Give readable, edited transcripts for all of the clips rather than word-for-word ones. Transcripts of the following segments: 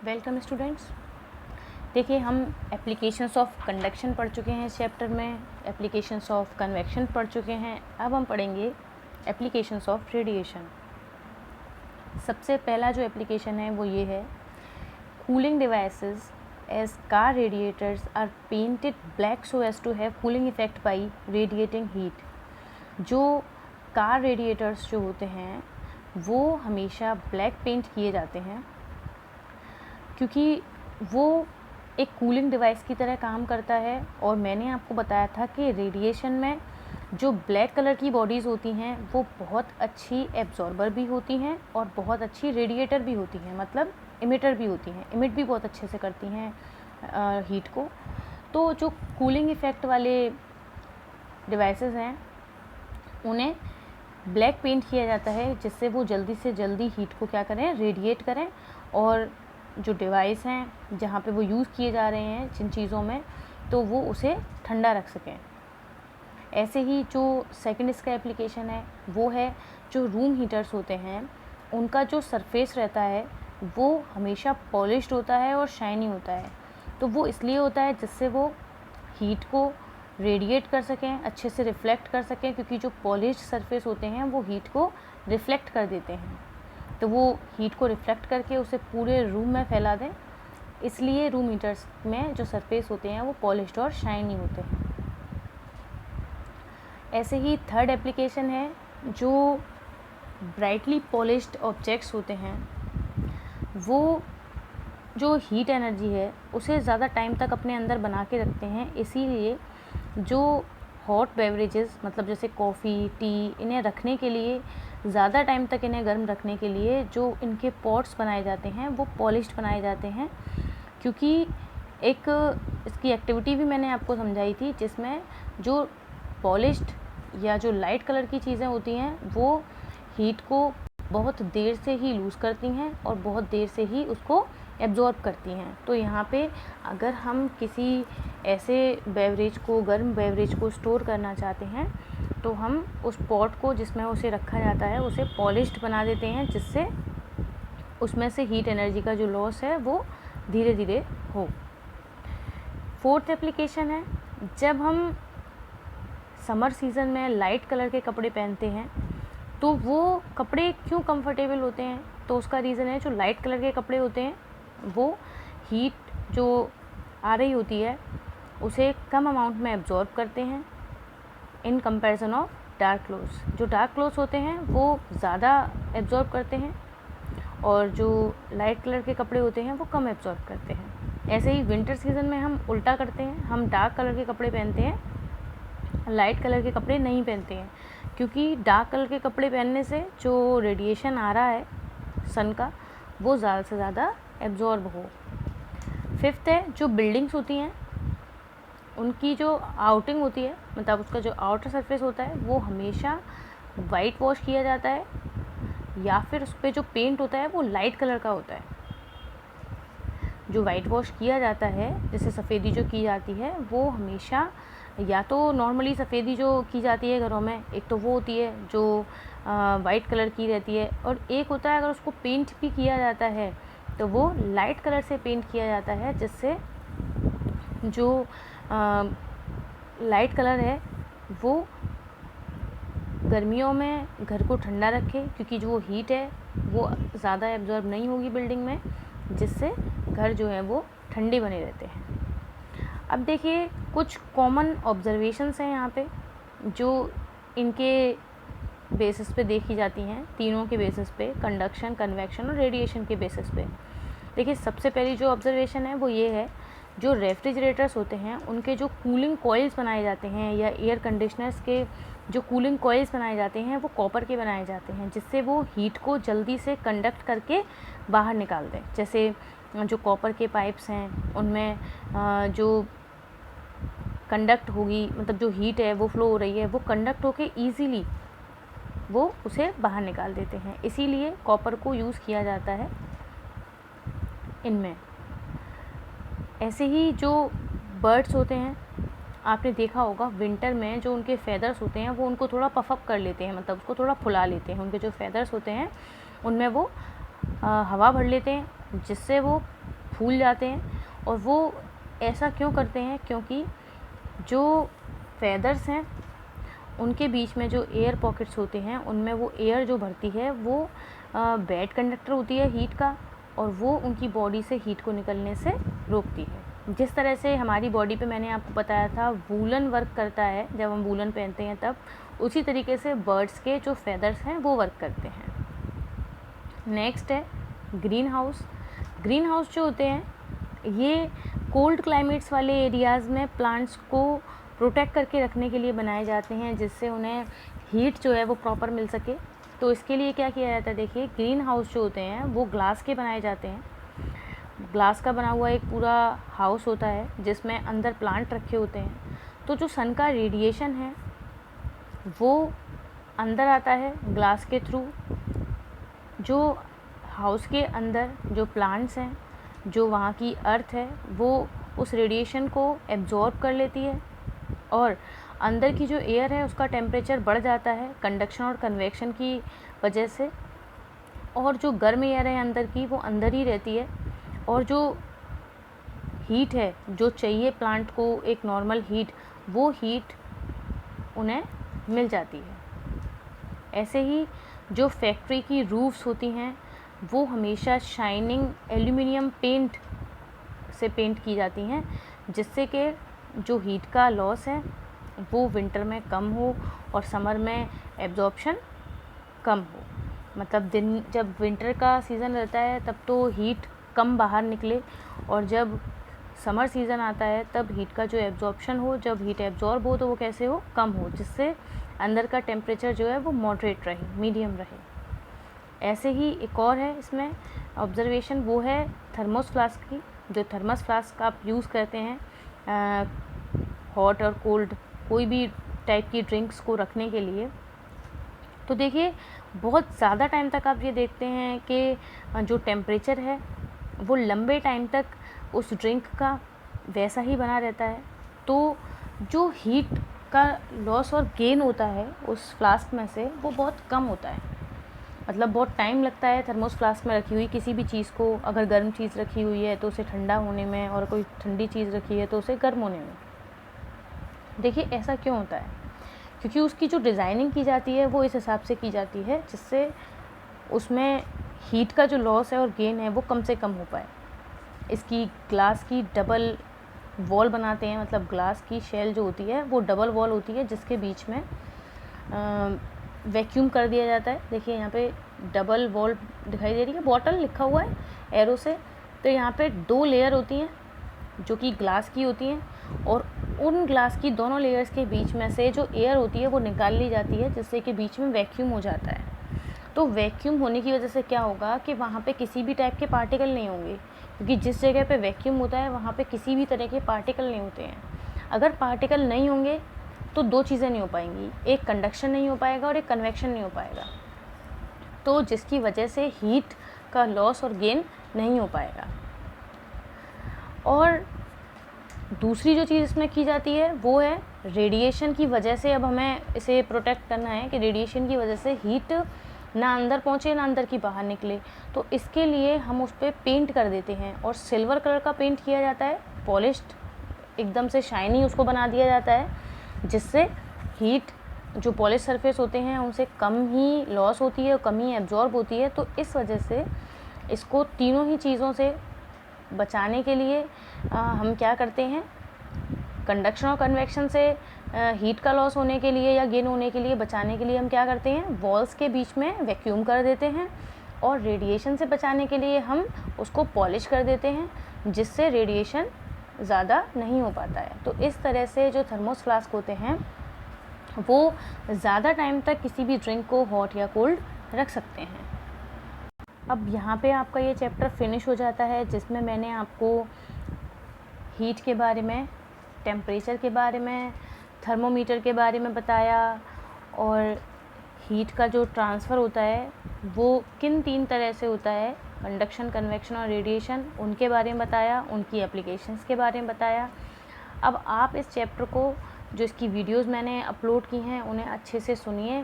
Welcome students. देखिए, हम applications of conduction पढ़ चुके हैं इस चैप्टर में, एप्लीकेशंस ऑफ कन्वेक्शन पढ़ चुके हैं। अब हम पढ़ेंगे एप्लीकेशंस ऑफ रेडिएशन। सबसे पहला जो एप्लीकेशन है वो ये है, cooling devices as car radiators are painted black so as to have cooling effect by radiating heat. जो कार रेडिएटर्स जो होते हैं वो हमेशा ब्लैक पेंट किए जाते हैं क्योंकि वो एक कूलिंग डिवाइस की तरह काम करता है। और मैंने आपको बताया था कि रेडिएशन में जो ब्लैक कलर की बॉडीज़ होती हैं वो बहुत अच्छी एब्जॉर्बर भी होती हैं और बहुत अच्छी रेडिएटर भी होती हैं, मतलब इमिटर भी होती हैं, इमिट भी बहुत अच्छे से करती हैं हीट को। तो जो कूलिंग इफ़ेक्ट वाले डिवाइसेस हैं उन्हें ब्लैक पेंट किया जाता है जिससे वो जल्दी से जल्दी हीट को क्या करें, रेडिएट करें, और जो डिवाइस हैं जहाँ पे वो यूज़ किए जा रहे हैं जिन चीज़ों में, तो वो उसे ठंडा रख सकें। ऐसे ही जो सेकंड इसका एप्लीकेशन है वो है, जो रूम हीटर्स होते हैं उनका जो सरफेस रहता है वो हमेशा पॉलिश्ड होता है और शाइनी होता है। तो वो इसलिए होता है जिससे वो हीट को रेडिएट कर सकें, अच्छे से रिफ़्लेक्ट कर सकें, क्योंकि जो पॉलिश्ड सरफेस होते हैं वो हीट को रिफ़्लेक्ट कर देते हैं। तो वो हीट को रिफ़्लेक्ट करके उसे पूरे रूम में फैला दें, इसलिए रूम हीटर्स में जो सरफेस होते हैं वो पॉलिश्ड और शाइनी होते हैं। ऐसे ही थर्ड एप्लीकेशन है, जो ब्राइटली पॉलिश्ड ऑब्जेक्ट्स होते हैं वो जो हीट एनर्जी है उसे ज़्यादा टाइम तक अपने अंदर बना के रखते हैं। इसीलिए जो हॉट बेवरेजेस, मतलब जैसे कॉफ़ी, टी, इन्हें रखने के लिए, ज़्यादा टाइम तक इन्हें गर्म रखने के लिए जो इनके पॉट्स बनाए जाते हैं वो पॉलिश्ड बनाए जाते हैं। क्योंकि एक इसकी एक्टिविटी भी मैंने आपको समझाई थी जिसमें जो पॉलिश्ड या जो लाइट कलर की चीज़ें होती हैं वो हीट को बहुत देर से ही लूज़ करती हैं और बहुत देर से ही उसको एब्जॉर्ब करती हैं। तो यहाँ पे अगर हम किसी ऐसे बेवरेज को, गर्म बेवरेज को स्टोर करना चाहते हैं तो हम उस पॉट को जिसमें उसे रखा जाता है उसे पॉलिश्ड बना देते हैं, जिससे उसमें से हीट एनर्जी का जो लॉस है वो धीरे धीरे हो। फोर्थ एप्लीकेशन है, जब हम समर सीज़न में लाइट कलर के कपड़े पहनते हैं तो वो कपड़े क्यों कंफर्टेबल होते हैं, तो उसका रीज़न है, जो लाइट कलर के कपड़े होते हैं वो हीट जो आ रही होती है उसे कम अमाउंट में एब्जॉर्ब करते हैं in comparison of dark clothes. जो डार्क क्लोथ्स होते हैं वो ज़्यादा एब्जॉर्ब करते हैं और जो लाइट कलर के कपड़े होते हैं वो कम एब्जॉर्ब करते हैं। ऐसे ही विंटर सीज़न में हम उल्टा करते हैं, हम डार्क कलर के कपड़े पहनते हैं, लाइट कलर के कपड़े नहीं पहनते हैं, क्योंकि डार्क कलर के कपड़े पहनने से जो रेडिएशन आ रहा है सन का वो ज़्यादा से ज़्यादा एब्जॉर्ब हो। फिफ्थ है, जो बिल्डिंग्स होती हैं उनकी जो आउटिंग होती है, मतलब उसका जो आउटर सरफेस होता है वो हमेशा वाइट वॉश किया जाता है, या फिर उस पर जो पेंट होता है वो लाइट कलर का होता है। जो वाइट वॉश किया जाता है, जैसे सफ़ेदी जो की जाती है, वो हमेशा या तो नॉर्मली सफ़ेदी जो की जाती है घरों में, एक तो वो होती है जो वाइट कलर की रहती है, और एक होता है अगर उसको पेंट भी किया जाता है तो वो लाइट कलर से पेंट किया जाता है, जिससे जो लाइट कलर है वो गर्मियों में घर को ठंडा रखे, क्योंकि जो हीट है वो ज़्यादा एब्जॉर्ब नहीं होगी बिल्डिंग में, जिससे घर जो है वो ठंडे बने रहते हैं। अब देखिए, कुछ कॉमन ऑब्जर्वेशंस हैं यहाँ पे जो इनके बेसिस पे देखी जाती हैं, तीनों के बेसिस पे, कंडक्शन, कन्वेक्शन और रेडिएशन के बेसिस पे। देखिए, सबसे पहली जो ऑब्जर्वेशन है वो ये है, जो रेफ्रिजरेटर्स होते हैं उनके जो कूलिंग कॉइल्स बनाए जाते हैं, या एयर कंडीशनर्स के जो कूलिंग कॉइल्स बनाए जाते हैं वो कॉपर के बनाए जाते हैं, जिससे वो हीट को जल्दी से कंडक्ट करके बाहर निकाल दें। जैसे जो कॉपर के पाइप्स हैं उनमें जो कंडक्ट होगी, मतलब जो हीट है वो फ्लो हो रही है, वो कंडक्ट होके ईज़िली वो उसे बाहर निकाल देते हैं, इसीलिए कॉपर को यूज़ किया जाता है इनमें। ऐसे ही जो बर्ड्स होते हैं, आपने देखा होगा विंटर में जो उनके फेदर्स होते हैं वो उनको थोड़ा पफअप कर लेते हैं, मतलब उसको थोड़ा फुला लेते हैं। उनके जो फेदर्स होते हैं उनमें वो हवा भर लेते हैं जिससे वो फूल जाते हैं। और वो ऐसा क्यों करते हैं? क्योंकि जो फैदर्स हैं उनके बीच में जो एयर पॉकेट्स होते हैं उनमें वो एयर जो भरती है वो बैड कंडक्टर होती है हीट का, और वो उनकी बॉडी से हीट को निकलने से रोकती है। जिस तरह से हमारी बॉडी पे मैंने आपको बताया था वूलन वर्क करता है जब हम वूलन पहनते हैं तब, उसी तरीके से बर्ड्स के जो फैदर्स हैं वो वर्क करते हैं। नेक्स्ट है ग्रीन हाउस। ग्रीन हाउस जो होते हैं ये कोल्ड क्लाइमेट्स वाले एरियाज़ में प्लांट्स को प्रोटेक्ट करके रखने के लिए बनाए जाते हैं, जिससे उन्हें हीट जो है वो प्रॉपर मिल सके। तो इसके लिए क्या किया जाता है, देखिए ग्रीन हाउस जो होते हैं वो ग्लास के बनाए जाते हैं। ग्लास का बना हुआ एक पूरा हाउस होता है जिसमें अंदर प्लांट रखे होते हैं। तो जो सन का रेडिएशन है वो अंदर आता है ग्लास के थ्रू। जो हाउस के अंदर जो प्लांट्स हैं, जो वहाँ की अर्थ है, वो उस रेडिएशन को एब्जॉर्ब कर लेती है और अंदर की जो एयर है उसका टेम्परेचर बढ़ जाता है कंडक्शन और कन्वेक्शन की वजह से, और जो गर्म एयर है अंदर की वो अंदर ही रहती है, और जो हीट है जो चाहिए प्लांट को एक नॉर्मल हीट, वो हीट उन्हें मिल जाती है। ऐसे ही जो फैक्ट्री की रूफ्स होती हैं वो हमेशा शाइनिंग एल्यूमिनियम पेंट से पेंट की जाती हैं, जिससे कि जो हीट का लॉस है वो विंटर में कम हो और समर में एब्जॉर्प्शन कम हो। मतलब दिन जब विंटर का सीज़न रहता है तब तो हीट कम बाहर निकले, और जब समर सीज़न आता है तब हीट का जो एब्जॉर्प्शन हो, जब हीट एब्जॉर्ब हो तो वो कैसे हो, कम हो, जिससे अंदर का टेम्परेचर जो है वो मॉडरेट रहे, मीडियम रहे। ऐसे ही एक और है इसमें ऑब्जर्वेशन, वो है थर्मोस फ्लास्क की। जो थर्मस फ्लास्क आप यूज़ करते हैं हॉट और कोल्ड कोई भी टाइप की ड्रिंक्स को रखने के लिए, तो देखिए बहुत ज़्यादा टाइम तक आप ये देखते हैं कि जो टेम्परेचर है वो लंबे टाइम तक उस ड्रिंक का वैसा ही बना रहता है। तो जो हीट का लॉस और गेन होता है उस फ्लास्क में से वो बहुत कम होता है। मतलब बहुत टाइम लगता है थर्मोस फ्लास्क में रखी हुई किसी भी चीज़ को, अगर गर्म चीज़ रखी हुई है तो उसे ठंडा होने में, और कोई ठंडी चीज़ रखी है तो उसे गर्म होने में। देखिए ऐसा क्यों होता है? क्योंकि उसकी जो डिज़ाइनिंग की जाती है वो इस हिसाब से की जाती है जिससे उसमें हीट का जो लॉस है और गेन है वो कम से कम हो पाए। इसकी ग्लास की डबल वॉल बनाते हैं, मतलब ग्लास की शेल जो होती है वो डबल वॉल होती है जिसके बीच में वैक्यूम कर दिया जाता है। देखिए यहाँ पे डबल वॉल दिखाई दे रही है, बॉटल लिखा हुआ है एरो से। तो यहाँ पे 2 लेयर होती हैं जो कि ग्लास की होती हैं, और उन ग्लास की दोनों लेयर्स के बीच में से जो एयर होती है वो निकाल ली जाती है, जिससे कि बीच में वैक्यूम हो जाता है। तो वैक्यूम होने की वजह से क्या होगा कि वहाँ पे किसी भी टाइप के पार्टिकल नहीं होंगे, क्योंकि जिस जगह पे वैक्यूम होता है वहाँ पे किसी भी तरह के पार्टिकल नहीं होते हैं। अगर पार्टिकल नहीं होंगे तो 2 चीज़ें नहीं हो पाएंगी, एक कंडक्शन नहीं हो पाएगा और एक कन्वेक्शन नहीं हो पाएगा, तो जिसकी वजह से हीट का लॉस और गेन नहीं हो पाएगा। और दूसरी जो चीज़ इसमें की जाती है वो है रेडिएशन की वजह से। अब हमें इसे प्रोटेक्ट करना है कि रेडिएशन की वजह से हीट ना अंदर पहुँचे ना अंदर की बाहर निकले, तो इसके लिए हम उस पर पेंट कर देते हैं, और सिल्वर कलर का पेंट किया जाता है, पॉलिश्ड एकदम से शाइनी उसको बना दिया जाता है, जिससे हीट जो पॉलिश सरफेस होते हैं उनसे कम ही लॉस होती है और कम ही एब्जॉर्ब होती है। तो इस वजह से इसको तीनों ही चीज़ों से बचाने के लिए हम क्या करते हैं, कंडक्शन और कन्वेक्शन से हीट का लॉस होने के लिए या गेन होने के लिए बचाने के लिए हम क्या करते हैं, वॉल्स के बीच में वैक्यूम कर देते हैं, और रेडिएशन से बचाने के लिए हम उसको पॉलिश कर देते हैं, जिससे रेडिएशन ज़्यादा नहीं हो पाता है। तो इस तरह से जो थर्मोस फ्लास्क होते हैं वो ज़्यादा टाइम तक किसी भी ड्रिंक को हॉट या कोल्ड रख सकते हैं। अब यहाँ पे आपका ये चैप्टर फिनिश हो जाता है, जिसमें मैंने आपको हीट के बारे में, टेम्परेचर के बारे में, थर्मोमीटर के बारे में बताया, और हीट का जो ट्रांसफ़र होता है वो किन 3 तरह से होता है, कंडक्शन, कन्वेक्शन और रेडिएशन, उनके बारे में बताया, उनकी एप्लीकेशंस के बारे में बताया। अब आप इस चैप्टर को, जो इसकी वीडियोस मैंने अपलोड की हैं, उन्हें अच्छे से सुनिए,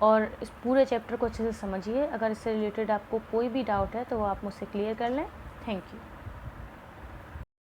और इस पूरे चैप्टर को अच्छे से समझिए। अगर इससे रिलेटेड आपको कोई भी डाउट है तो वो आप मुझसे क्लियर कर लें। Thank you.